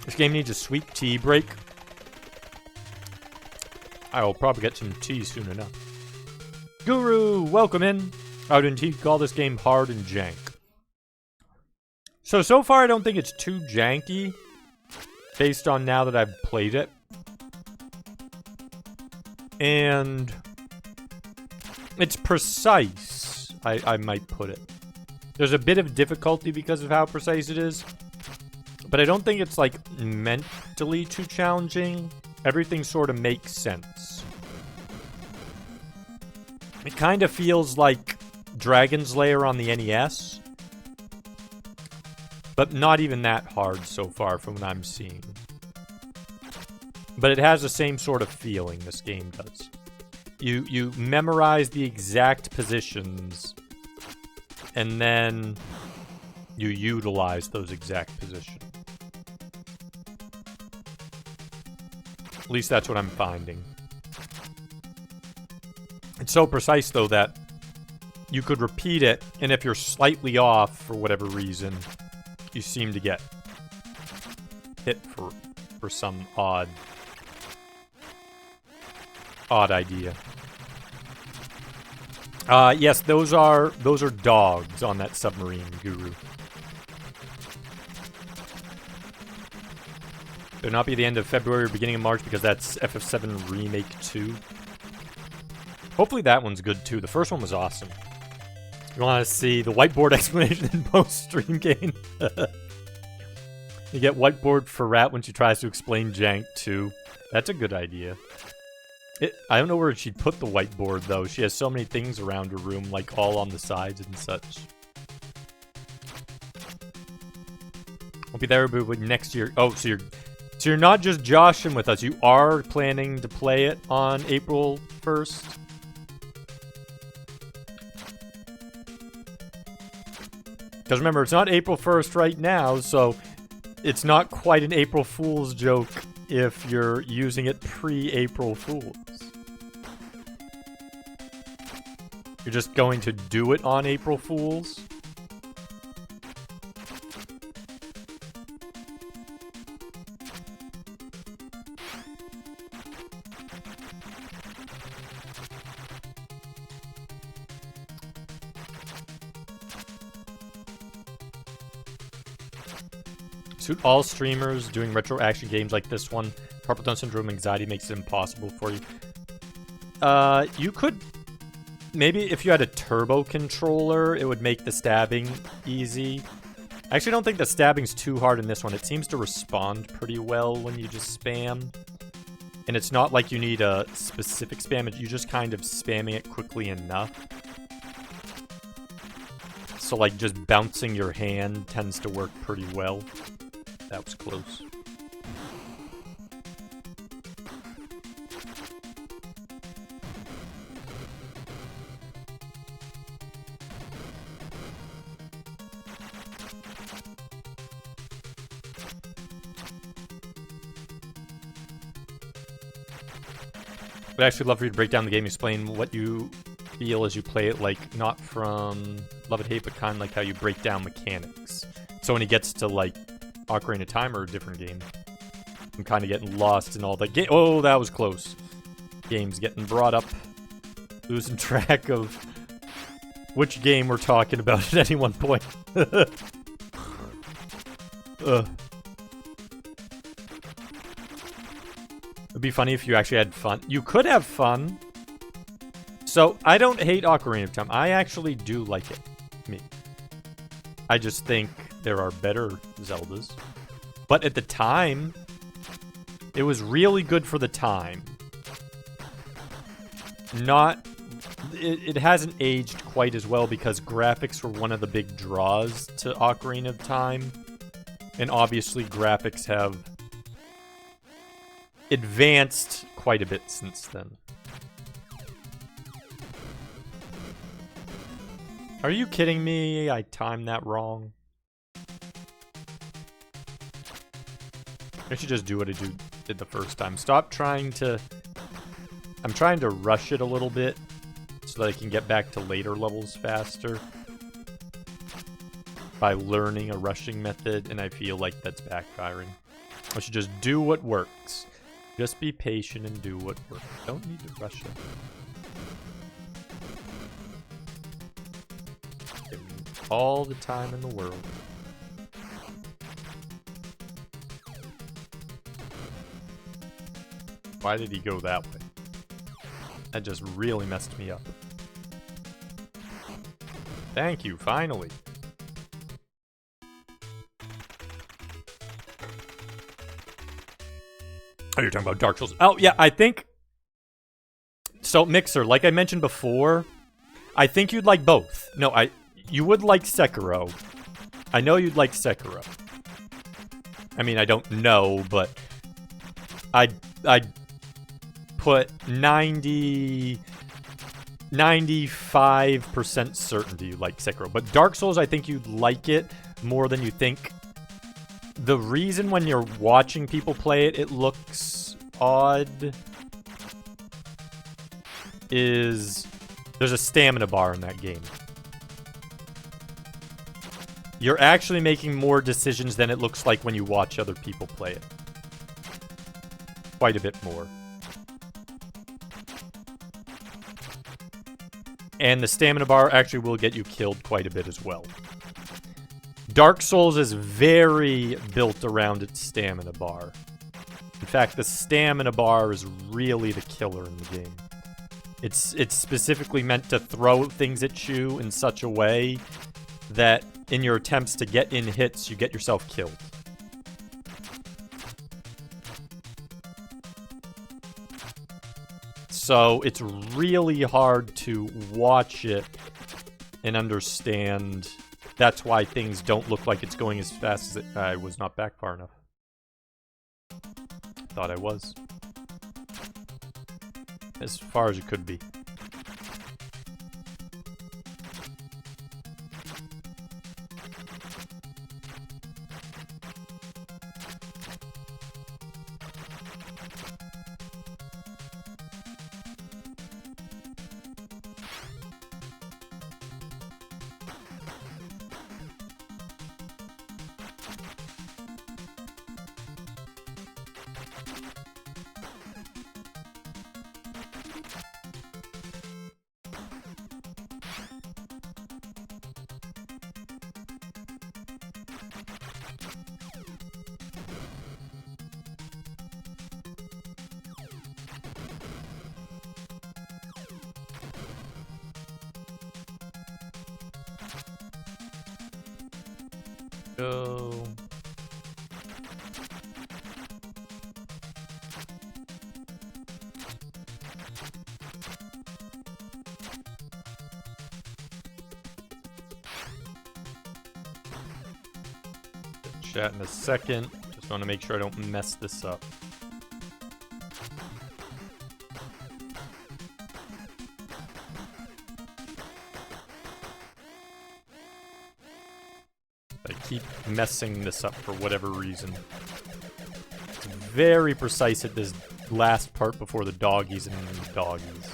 This game needs a sweet tea break. I will probably get some tea soon enough. Guru, welcome in. I would indeed call this game hard and jank. So far I don't think it's too janky, based on now that I've played it. And it's precise, I might put it. There's a bit of difficulty because of how precise it is, but I don't think it's, like, mentally too challenging. Everything sort of makes sense. It kind of feels like Dragon's Lair on the NES, but not even that hard so far from what I'm seeing. But it has the same sort of feeling, this game does. You memorize the exact positions, and then you utilize those exact positions. At least that's what I'm finding. It's so precise, though, that you could repeat it, and if you're slightly off for whatever reason, you seem to get hit for some odd idea. Yes, those are dogs on that submarine, Guru. It'll not be the end of February or beginning of March because that's FF7 Remake 2. Hopefully that one's good too. The first one was awesome. You want to see the whiteboard explanation in post-stream game? You get whiteboard for Rat when she tries to explain Jank too. That's a good idea. I don't know where she'd put the whiteboard though. She has so many things around her room, like all on the sides and such. I'll be there next year. Oh, so you're not just joshing with us. You are planning to play it on April 1st. Because remember, it's not April 1st right now, so it's not quite an April Fool's joke if you're using it pre-April Fools. You're just going to do it on April Fools? Suit all streamers doing retro action games like this one. Carpal tunnel syndrome anxiety makes it impossible for you. You could... Maybe if you had a turbo controller, it would make the stabbing easy. I actually don't think the stabbing's too hard in this one. It seems to respond pretty well when you just spam. And it's not like you need a specific spam. You're just kind of spamming it quickly enough. So, like, just bouncing your hand tends to work pretty well. That was close. I'd actually love for you to break down the game, explain what you feel as you play it, like, not from love and hate, but kind of like how you break down mechanics. So when he gets to, like, Ocarina of Time or a different game, I'm kind of getting lost in all the game. Oh, that was close. Game's getting brought up. Losing track of which game we're talking about at any one point. It'd be funny if you actually had fun. You could have fun. So, I don't hate Ocarina of Time. I actually do like it. Me. I just think there are better Zeldas. But at the time, it was really good for the time. It hasn't aged quite as well because graphics were one of the big draws to Ocarina of Time. And obviously graphics have advanced quite a bit since then. Are you kidding me? I timed that wrong. I should just do what I did the first time. Stop trying to... I'm trying to rush it a little bit so that I can get back to later levels faster by learning a rushing method, and I feel like that's backfiring. I should just do what works. Just be patient and do what works. Don't need to rush it. Give me all the time in the world. Why did he go that way? That just really messed me up. Thank you, finally. Oh, you're talking about Dark Souls. Oh, yeah, I think... So, Mixer, like I mentioned before, I think you'd like both. No, you would like Sekiro. I know you'd like Sekiro. I mean, I don't know, but... I'd put 95% certainty you like Sekiro. But Dark Souls, I think you'd like it more than you think. The reason when you're watching people play it, it looks odd is there's a stamina bar in that game. You're actually making more decisions than it looks like when you watch other people play it. Quite a bit more. And the stamina bar actually will get you killed quite a bit as well. Dark Souls is very built around its stamina bar. In fact, the stamina bar is really the killer in the game. It's specifically meant to throw things at you in such a way that in your attempts to get in hits, you get yourself killed. So it's really hard to watch it and understand. That's why things don't look like it's going as fast as I was not back far enough. Thought I was. As far as it could be. Go. Chat in a second. Just want to make sure I don't mess this up. I keep messing this up for whatever reason. It's very precise at this last part before the doggies and the doggies.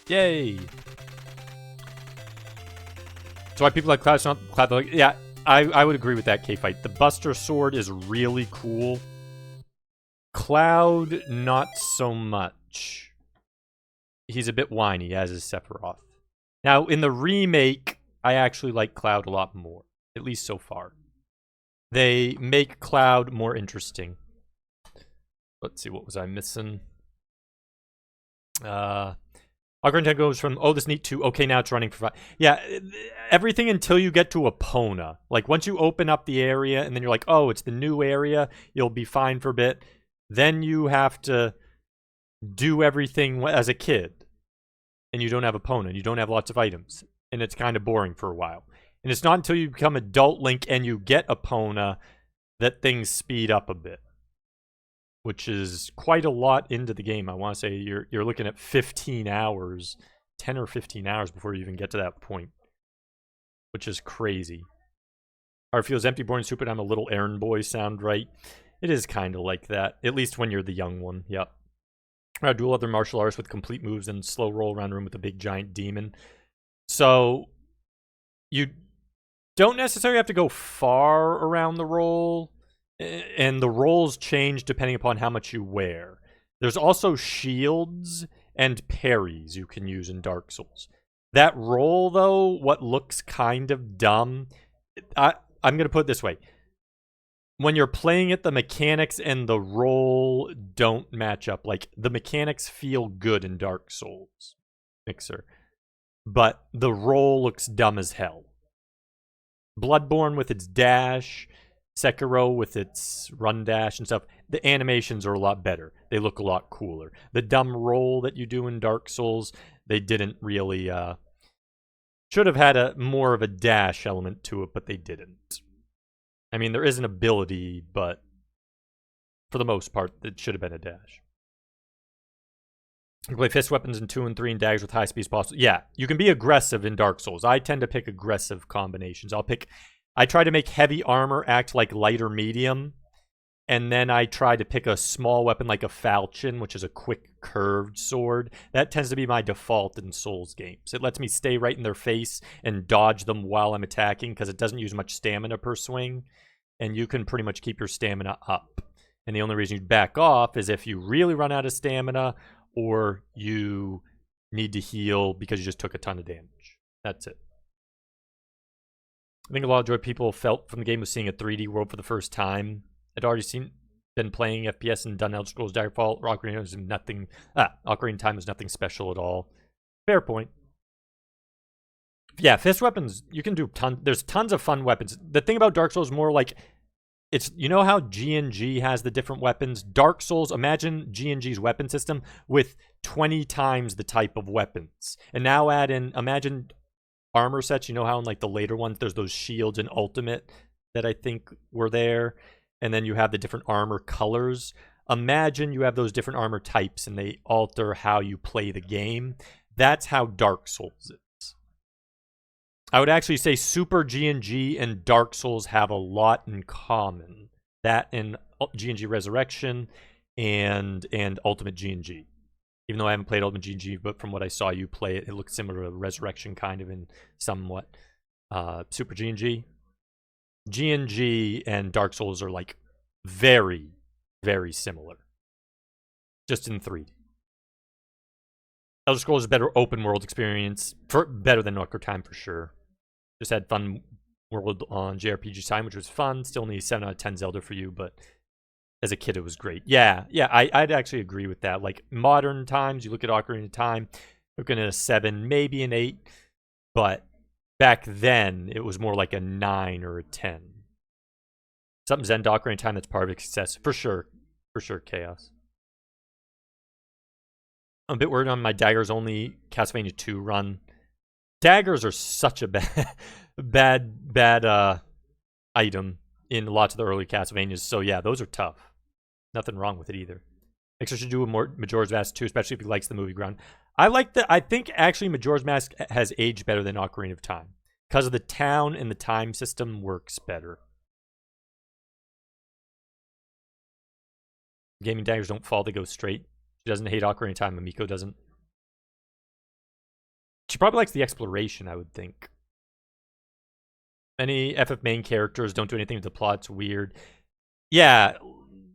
Yay! So why people like Cloud? Not Cloud. Like, yeah, I would agree with that. K-Fight. The Buster Sword is really cool. Cloud, not so much. He's a bit whiny, as is Sephiroth. Now, in the remake, I actually like Cloud a lot more. At least so far. They make Cloud more interesting. Let's see, what was I missing? Ocarina of Time goes from, oh, this neat to, okay, now it's running for 5. Yeah, everything until you get to Epona. Like, once you open up the area, and then you're like, oh, it's the new area, you'll be fine for a bit. Then you have to do everything as a kid. And you don't have Epona, you don't have lots of items. And it's kind of boring for a while. And it's not until you become adult Link and you get Epona that things speed up a bit. which is quite a lot into the game. I want to say you're looking at 15 hours, 10 or 15 hours before you even get to that point, which is crazy. Heart feels empty, boring, stupid. I'm a little errand boy. Sound right? It is kind of like that, at least when you're the young one. Yep. Dual other martial arts with complete moves and slow roll around the room with a big giant demon. So you don't necessarily have to go far around the roll, and the rolls change depending upon how much you wear. There's also shields and parries you can use in Dark Souls. That roll, though, what looks kind of dumb, I'm going to put it this way. When you're playing it, the mechanics and the roll don't match up. Like, the mechanics feel good in Dark Souls Mixer, but the roll looks dumb as hell. Bloodborne with its dash, Sekiro with its run dash and stuff, the animations are a lot better. They look a lot cooler. The dumb roll that you do in Dark Souls, they didn't really, should have had more of a dash element to it, but they didn't. I mean, there is an ability, but for the most part, it should have been a dash. You can play fist weapons in 2 and 3 and daggers with high speed as possible. Yeah, you can be aggressive in Dark Souls. I tend to pick aggressive combinations. I try to make heavy armor act like light or medium, and then I try to pick a small weapon like a falchion, which is a quick curved sword. That tends to be my default in Souls games. It lets me stay right in their face and dodge them while I'm attacking because it doesn't use much stamina per swing, and you can pretty much keep your stamina up. And the only reason you back off is if you really run out of stamina or you need to heal because you just took a ton of damage. That's it. I think a lot of joy people felt from the game was seeing a 3D world for the first time. I'd already been playing FPS and done Elder Scrolls Daggerfall. Ocarina of Time was nothing special at all. Fair point. Yeah, fist weapons, you can do there's tons of fun weapons. The thing about Dark Souls is more like, it's, you know how G&G has the different weapons? Dark Souls, imagine G&G's weapon system with 20 times the type of weapons. And now add in, imagine armor sets. You know how in like the later ones, there's those shields and ultimate that I think were there. And then you have the different armor colors. Imagine you have those different armor types and they alter how you play the game. That's how Dark Souls is. I would actually say Super G&G and Dark Souls have a lot in common. That and G&G Resurrection and Ultimate G&G. Even though I haven't played Ultimate G&G, but from what I saw you play it, it looks similar to Resurrection kind of in somewhat. Super G&G. G&G and Dark Souls are like very, very similar. Just in 3D. Elder Scrolls is a better open world experience. Better than Ocarina of Time for sure. Just had fun world on JRPG time, which was fun. Still need 7 out of 10 Zelda for you, but as a kid it was great. Yeah, I'd actually agree with that. Like modern times, you look at Ocarina of Time, looking at a 7, maybe an 8, but back then it was more like a 9 or a 10. Something Zen Ocarina of Time that's part of a success. For sure, Chaos. I'm a bit worried on my daggers only Castlevania 2 run. Daggers are such a bad item in lots of the early Castlevanias. So yeah, those are tough. Nothing wrong with it either. Mixer should do a more Majora's Mask 2, especially if he likes the movie ground. I think actually Majora's Mask has aged better than Ocarina of Time. Because of the town and the time system works better. Gaming daggers don't fall, they go straight. She doesn't hate Ocarina of Time, Mamiko doesn't. She probably likes the exploration, I would think. Many FF main characters don't do anything with the plot, it's weird. Yeah,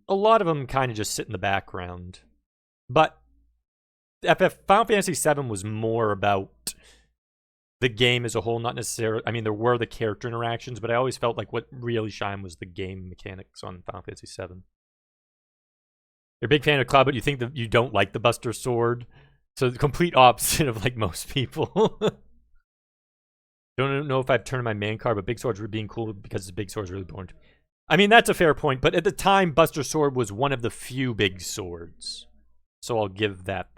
a lot of them kind of just sit in the background. But Final Fantasy VII was more about the game as a whole, not necessarily... I mean, there were the character interactions, but I always felt like what really shined was the game mechanics on Final Fantasy VII. You're a big fan of Cloud, but you think that you don't like the Buster Sword. So the complete opposite of like most people. Don't know if I've turned my man card, but Big Sword's being cool because the Big Sword's really boring. I mean, that's a fair point, but at the time, Buster Sword was one of the few big swords. So I'll give that.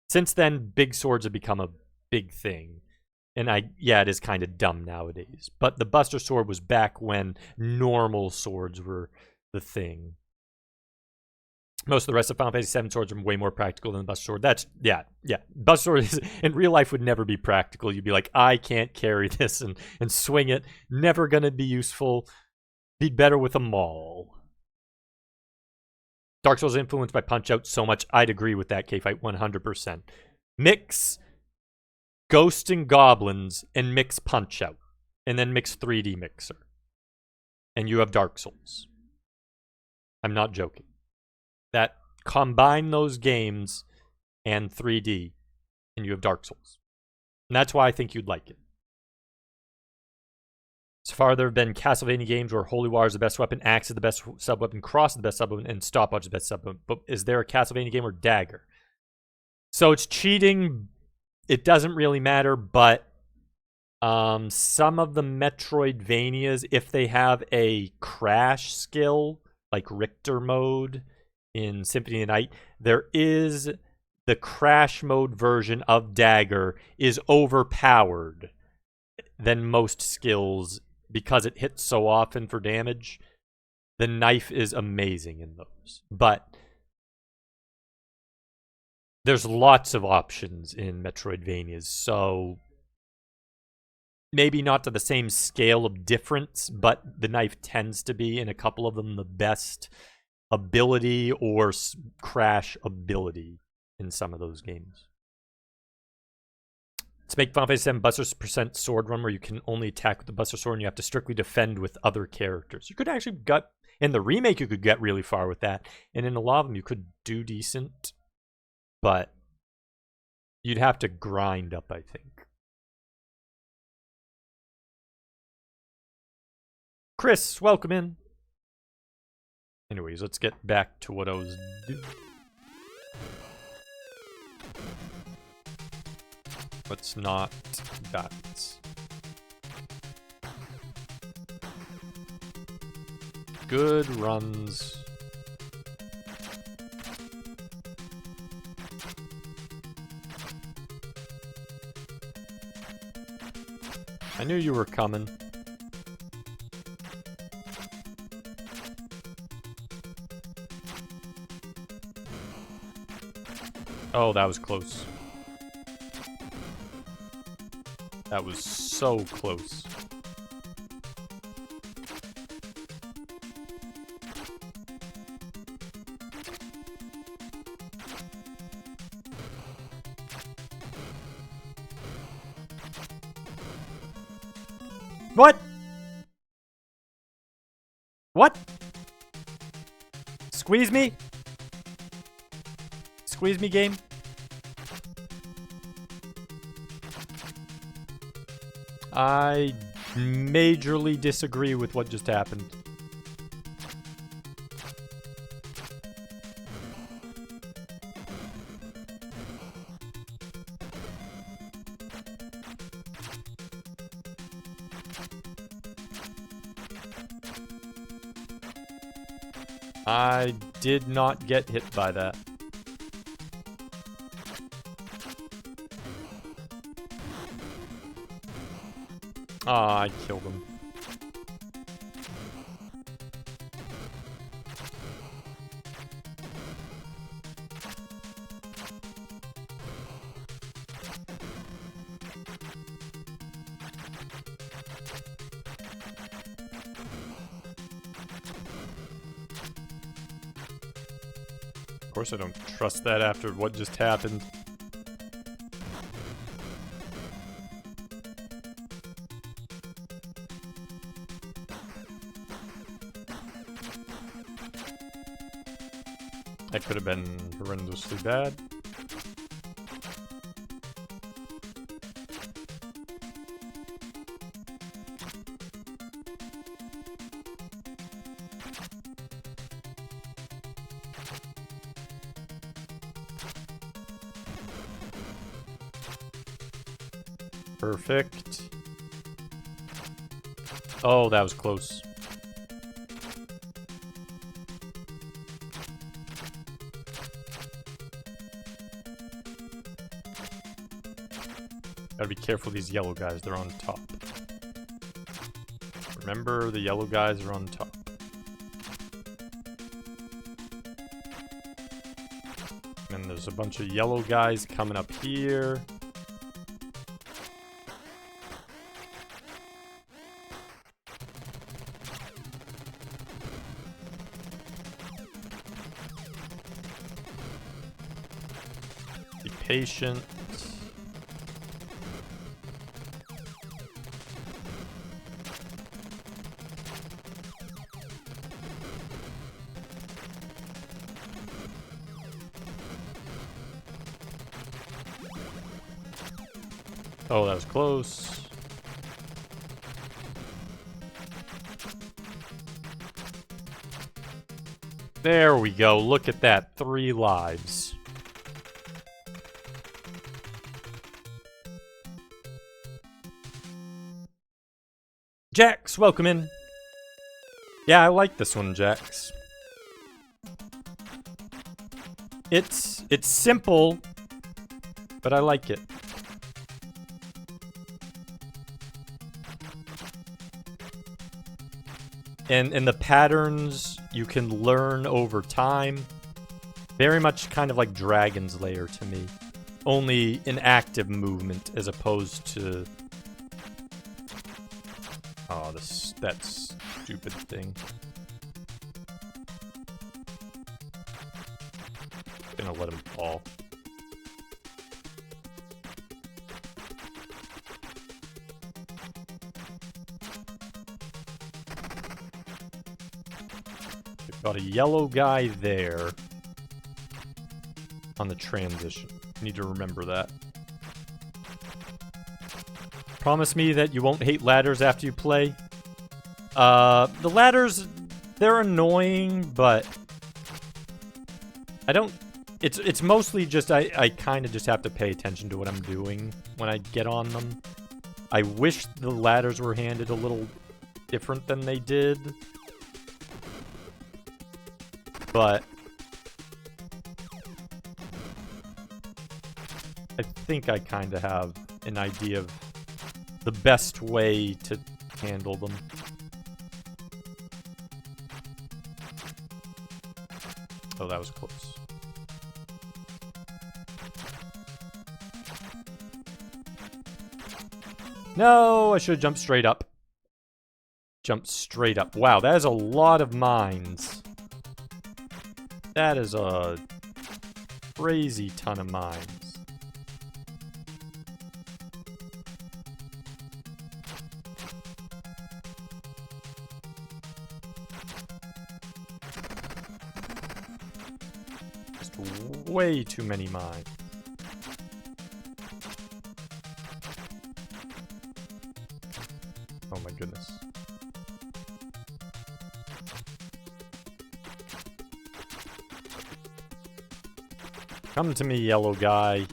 Since then, big swords have become a big thing. And it is kind of dumb nowadays. But the Buster Sword was back when normal swords were the thing. Most of the rest of Final Fantasy VII swords are way more practical than the Buster Sword. That's, yeah. Buster Sword is, in real life would never be practical. You'd be like, I can't carry this and swing it. Never gonna be useful. Be better with a maul. Dark Souls is influenced by Punch-Out so much. I'd agree with that, K-Fight, 100%. Mix Ghost and Goblins and mix Punch-Out. And then mix 3D Mixer. And you have Dark Souls. I'm not joking. That combine those games and 3D, and you have Dark Souls. And that's why I think you'd like it. So far, there have been Castlevania games where Holy Water is the best weapon, Axe is the best sub-weapon, Cross is the best sub-weapon, and Stopwatch is the best sub-weapon. But is there a Castlevania game where Dagger? So it's cheating. It doesn't really matter, but some of the Metroidvanias, if they have a crash skill, like Richter mode in Symphony of the Night, there is the crash mode version of Dagger is overpowered than most skills because it hits so often for damage. The knife is amazing in those. But there's lots of options in Metroidvanias, so maybe not to the same scale of difference, but the knife tends to be, in a couple of them, the best ability or crash ability in some of those games. Let's make Final Fantasy VII Buster % sword run where you can only attack with the Buster Sword and you have to strictly defend with other characters. You could actually get, in the remake, you could get really far with that. And in a lot of them, you could do decent. But you'd have to grind up, I think. Chris, welcome in. Anyways, let's get back to what I was doing. Let's not that. Good runs. I knew you were coming. Oh, that was close. That was so close. What? What? Squeeze me? Squeeze me, game? I majorly disagree with what just happened. I did not get hit by that. Ah, I killed him. Of course I don't trust that after what just happened. That could have been horrendously bad. Perfect. Oh, that was close. Gotta be careful, these yellow guys, they're on top. Remember, the yellow guys are on top. And there's a bunch of yellow guys coming up here. Be patient. Oh, that was close. There we go. Look at that. 3 lives. Jax, welcome in. Yeah, I like this one, Jax. It's simple, but I like it. And the patterns you can learn over time. Very much kind of like Dragon's Lair to me. Only an active movement as opposed to... Oh, that stupid thing. Gonna let him fall. Got a yellow guy there on the transition. Need to remember that. Promise me that you won't hate ladders after you play. The ladders, they're annoying, but I don't... It's mostly just I kind of just have to pay attention to what I'm doing when I get on them. I wish the ladders were handled a little different than they did. But I think I kind of have an idea of the best way to handle them. Oh, that was close. No, I should have jumped straight up. Jumped straight up. Wow, that is a lot of mines. That is a crazy ton of mines. Just way too many mines. Oh my goodness. Come to me, yellow guy.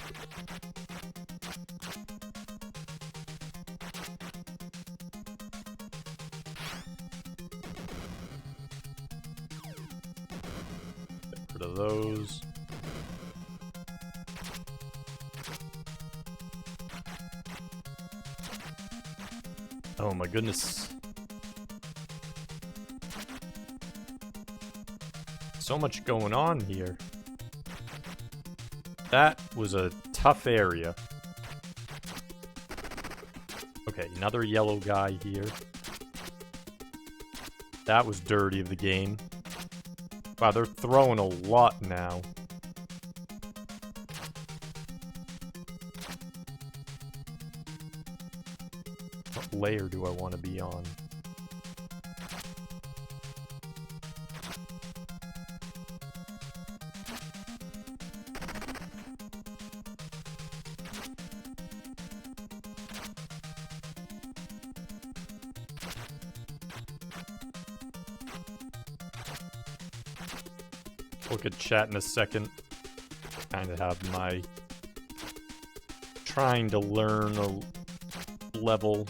Get rid of those. Oh my goodness. So much going on here. That was a tough area. Okay, another yellow guy here. That was dirty of the game. Wow, they're throwing a lot now. What layer do I want to be on? Look at chat in a second. Kind of have my trying to learn a level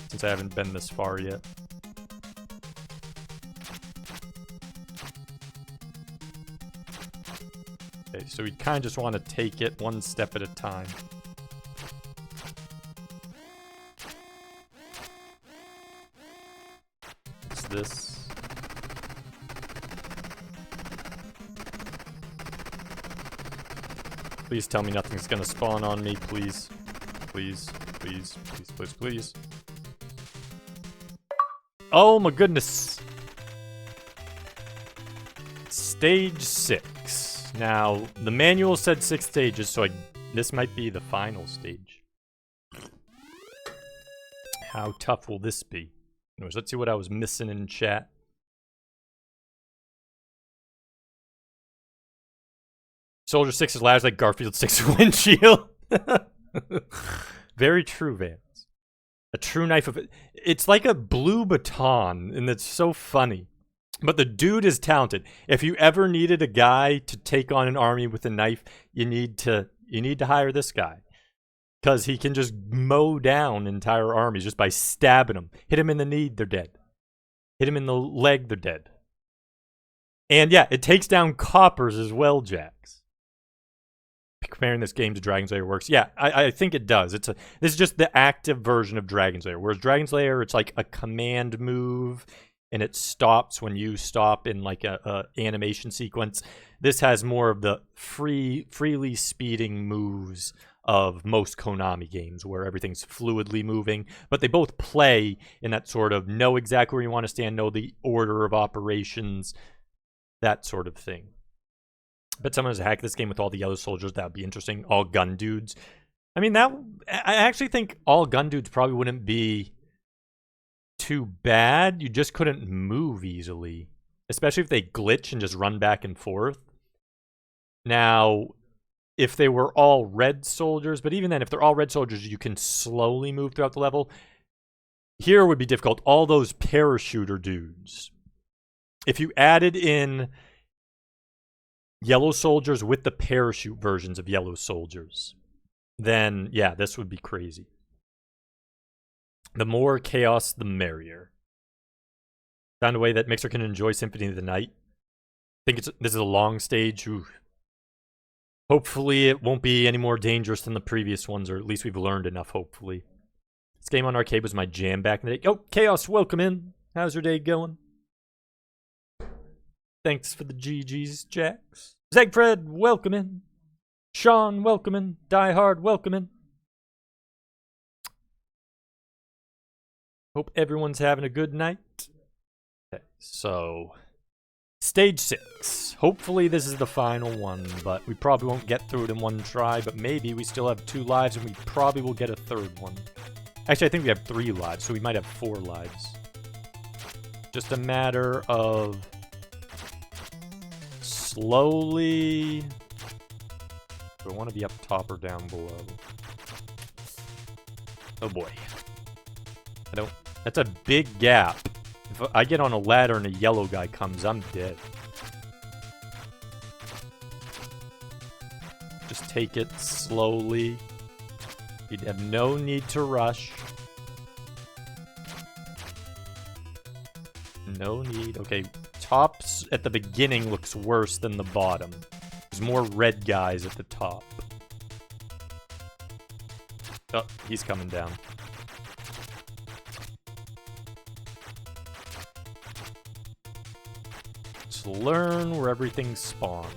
since I haven't been this far yet. Okay, so we kind of just want to take it one step at a time. What's this? Please tell me nothing's gonna spawn on me, please. Please, please, please, please, please. Oh my goodness. Stage 6. Now, the manual said 6 stages, so this might be the final stage. How tough will this be? Anyways, let's see what I was missing in chat. Soldier 6 is loud like Garfield 6 windshield. Very true, Vance. A true knife of it. It's like a blue baton, and it's so funny. But the dude is talented. If you ever needed a guy to take on an army with a knife, you need to hire this guy. Because he can just mow down entire armies just by stabbing them. Hit him in the knee, they're dead. Hit him in the leg, they're dead. And yeah, it takes down coppers as well, Jax. Comparing this game to Dragon's Lair works. Yeah, I think it does. This is just the active version of Dragon's Lair. Whereas Dragon's Lair, it's like a command move, and it stops when you stop in like a animation sequence. This has more of the freely speeding moves of most Konami games, where everything's fluidly moving. But they both play in that sort of know exactly where you want to stand, know the order of operations, that sort of thing. Bet someone has hacked this game with all the yellow soldiers. That would be interesting. All gun dudes. I mean, I actually think all gun dudes probably wouldn't be too bad. You just couldn't move easily, especially if they glitch and just run back and forth. Now, if they were all red soldiers, but even then, if they're all red soldiers, you can slowly move throughout the level. Here would be difficult. All those parachuter dudes. If you added in yellow soldiers with the parachute versions of yellow soldiers, then yeah, this would be crazy. The more chaos, the merrier. Found a way that Mixer can enjoy Symphony of the Night. I think this is a long stage. Ooh. Hopefully it won't be any more dangerous than the previous ones, or at least we've learned enough, hopefully. This game on arcade was my jam back in the day. Oh, Chaos, welcome in. How's your day going? Thanks for the GGs, Jax. Zegfred, welcome in. Sean, welcome in. Die Hard, welcome in. Hope everyone's having a good night. Okay, so stage 6. Hopefully this is the final one, but we probably won't get through it in one try, but maybe we still have 2 lives and we probably will get a 3rd one. Actually, I think we have 3 lives, so we might have 4 lives. Just a matter of slowly. Do I want to be up top or down below? Oh boy. That's a big gap. If I get on a ladder and a yellow guy comes, I'm dead. Just take it slowly. You'd have no need to rush. No need. Okay, tops at the beginning looks worse than the bottom. There's more red guys at the top. Oh, he's coming down. Just learn where everything spawns.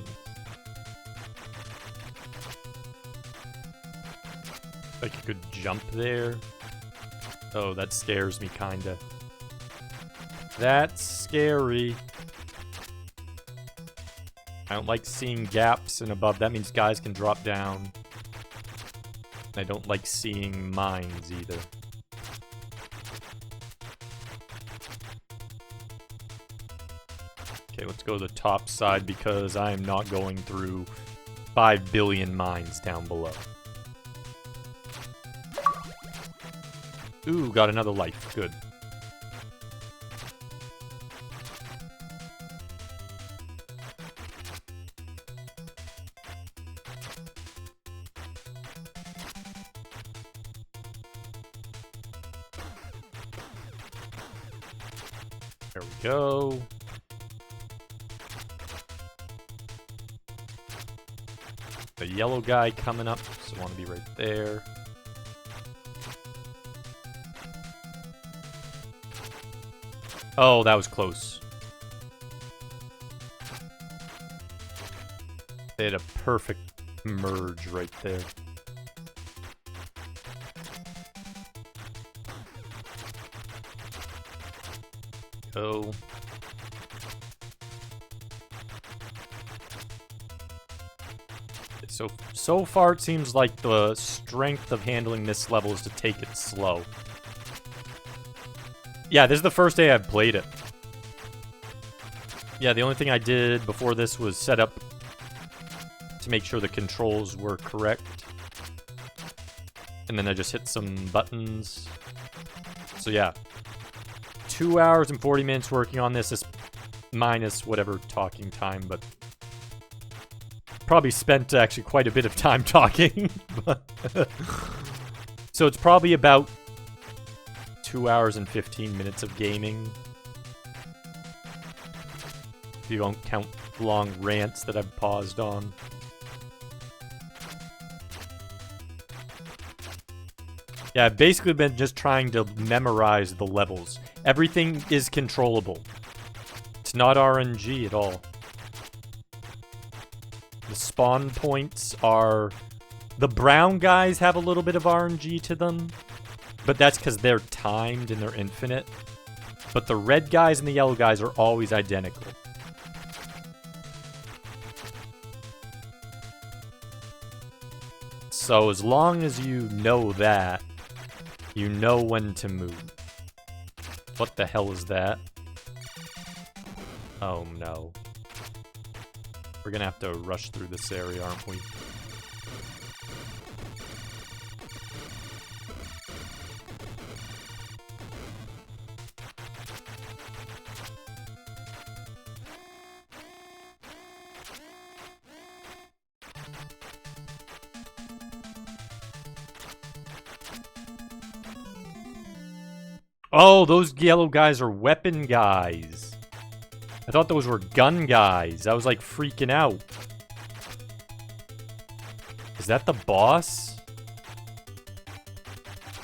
Like you could jump there. Oh, that scares me kinda. That's scary. I don't like seeing gaps and above. That means guys can drop down. I don't like seeing mines either. Okay, let's go to the top side because I am not going through 5 billion mines down below. Ooh, got another life. Good. There we go. The yellow guy coming up, so I want to be right there. Oh, that was close. They had a perfect merge right there. Go. So far it seems like the strength of handling this level is to take it slow. Yeah, this is the first day I've played it. Yeah, the only thing I did before this was set up to make sure the controls were correct. And then I just hit some buttons. So yeah. 2 hours and 40 minutes working on this, minus whatever talking time, but probably spent actually quite a bit of time talking. So it's probably about 2 hours and 15 minutes of gaming. If you don't count long rants that I've paused on. Yeah, I've basically been just trying to memorize the levels. Everything is controllable. It's not RNG at all. The spawn points are... The brown guys have a little bit of RNG to them, but that's because they're timed and they're infinite. But the red guys and the yellow guys are always identical. So as long as you know that, you know when to move. What the hell is that? Oh no. We're gonna have to rush through this area, aren't we? Oh, those yellow guys are weapon guys. I thought those were gun guys. I was like freaking out. Is that the boss?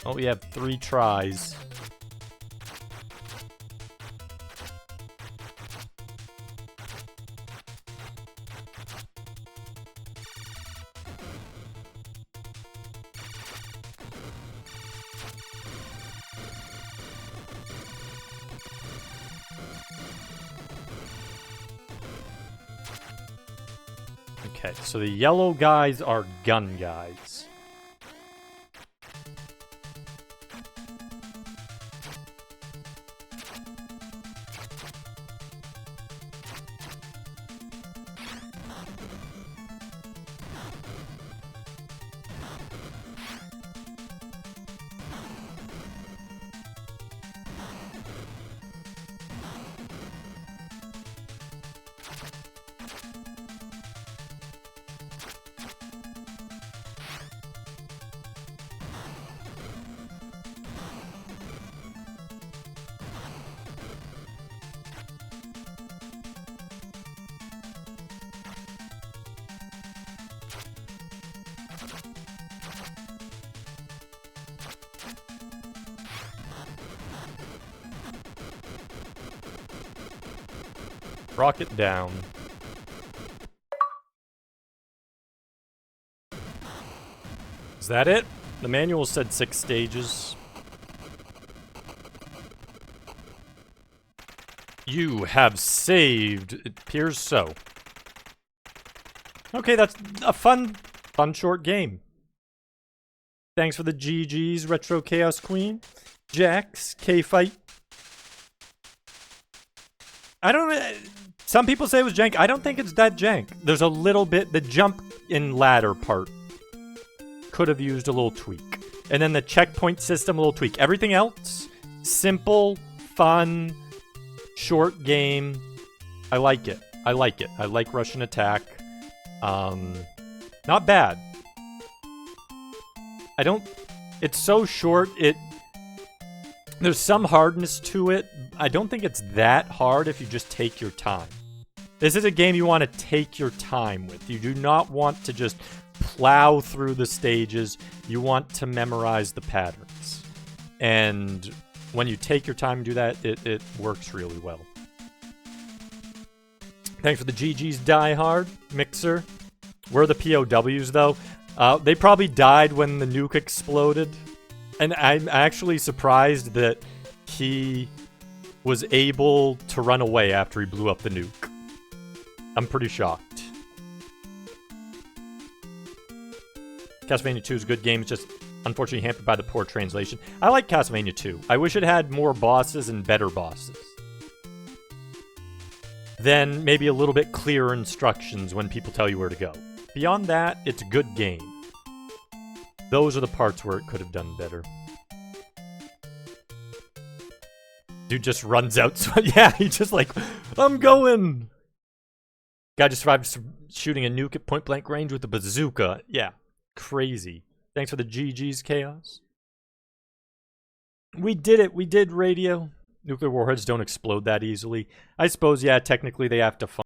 Oh, we have 3 tries. Okay, so the yellow guys are gun guys. Rocket down. Is that it? The manual said 6 stages. You have saved. It appears so. Okay, that's a fun short game. Thanks for the GGs, Retro Chaos Queen. Jax, K-Fight. I don't... Some people say it was jank. I don't think it's that jank. There's a little bit... The jump in ladder part could have used a little tweak. And then the checkpoint system, a little tweak. Everything else, simple, fun, short game. I like it. I like it. I like Russian Attack. Not bad. I don't... It's so short, there's some hardness to it. I don't think it's that hard if you just take your time. This is a game you want to take your time with. You do not want to just plow through the stages. You want to memorize the patterns. And when you take your time to do that, it works really well. Thanks for the GG's Die Hard, Mixer. Where are the POWs, though? They probably died when the nuke exploded. And I'm actually surprised that he was able to run away after he blew up the nuke. I'm pretty shocked. Castlevania 2 is a good game. It's just unfortunately hampered by the poor translation. I like Castlevania 2. I wish it had more bosses and better bosses. Then maybe a little bit clearer instructions when people tell you where to go. Beyond that, it's a good game. Those are the parts where it could have done better. Dude just runs out. So yeah, he just like, I'm going. Guy just survived shooting a nuke at point blank range with a bazooka. Yeah, crazy. Thanks for the GG's, Chaos. We did it. We did radio. Nuclear warheads don't explode that easily. I suppose, yeah, technically they have to